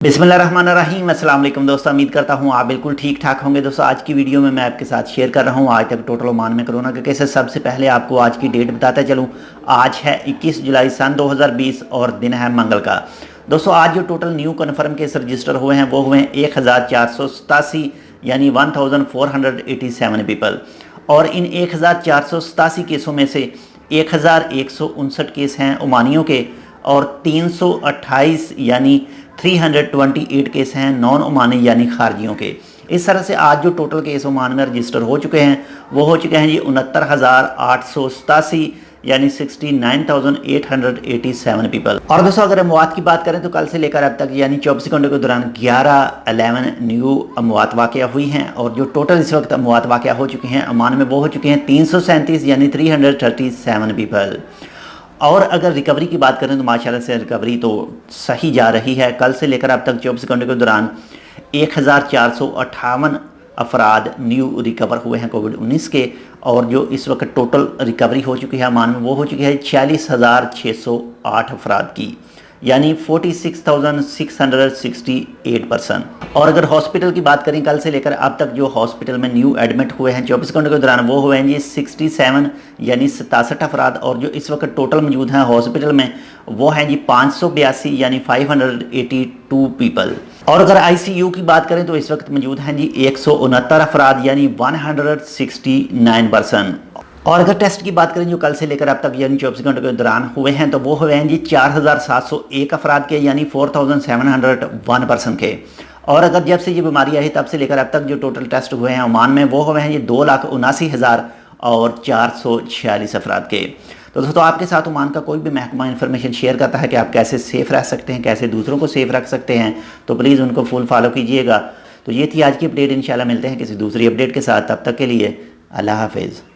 बिस्मिल्लाहिर्रहमानिर्रहीम अस्सलाम वालेकुम दोस्तों, उम्मीद करता हूँ आप बिल्कुल ठीक ठाक होंगे। दोस्तों आज की वीडियो में मैं आपके साथ शेयर कर रहा हूँ आज तक टोटल ओमान में कोरोना के केसेस। सबसे पहले आपको आज की डेट बताता चलूँ। आज है 21 जुलाई सन 2020 और दिन है मंगल का। दोस्तों आज जो total new confirm case register हुए हैं वो हुए हैं 1487 यानी 1487 पीपल। और इन 1487 केसों में से 1159 केस हैं ओमानियों के और 328 यानी 328 केस हैं नॉन ओमानी यानी खारजियों के। इस तरह से आज जो टोटल केस ओमान में रजिस्टर हो चुके हैं वो हो चुके हैं जी 69,887 यानी 69,887 पीपल। और दोस्तों अगर अमवात की बात करें तो कल से लेकर अब तक यानी 24 घंटों के दौरान 11 न्यू अमवात वाक़या हुई हैं। और जो टोटल इस वक्त अमवात वाक़या हो चुके हैं ओमान में वो हो चुके हैं 337 यानी 337 पीपल। और अगर रिकवरी की बात करें तो माशाल्लाह से रिकवरी तो सही जा रही है। कल से लेकर अब तक 24 घंटे के दौरान 1458 अफराद न्यू रिकवर हुए हैं कोविड-19 के। और जो इस वक्त टोटल रिकवरी हो चुकी है ओमान में वो हो चुकी है 46,608 अफराद की यानी 46,668%। और अगर हॉस्पिटल की बात करें कल से लेकर अब तक जो हॉस्पिटल में न्यू एडमिट हुए हैं 24 घंटों के दौरान वो हुए हैं जी 67 यानी 67 अफराद। और जो इस वक्त टोटल मौजूद हैं हॉस्पिटल में वो हैं जी 582 यानी 582 पीपल। और अगर आईसीयू की बात करें तो इस वक्त मौजूद हैं जी 169 अफराद यानी 169%। और अगर टेस्ट की बात करें जो कल से लेकर अब तक यानी 24 घंटों के दौरान हुए हैं तो वो हुए हैं जी 4,701 अफराद के यानी 4,701 के। और अगर जब से ये बीमारी आई तब से लेकर अब तक जो टोटल टेस्ट हुए हैं ओमान में वो हुए हैं जी 2,79,446 अफराद के। तो दोस्तों आपके साथ ओमान का कोई भी महकमा इन्फॉर्मेशन शेयर करता है कि आप कैसे सेफ़ रह सकते हैं, कैसे दूसरों को सेफ़ रख सकते हैं, तो प्लीज़ उनको फुल फॉलो कीजिएगा। तो ये थी आज की अपडेट। इंशाल्लाह मिलते हैं किसी दूसरी अपडेट के साथ, तब तक के लिए अल्लाह हाफिज़।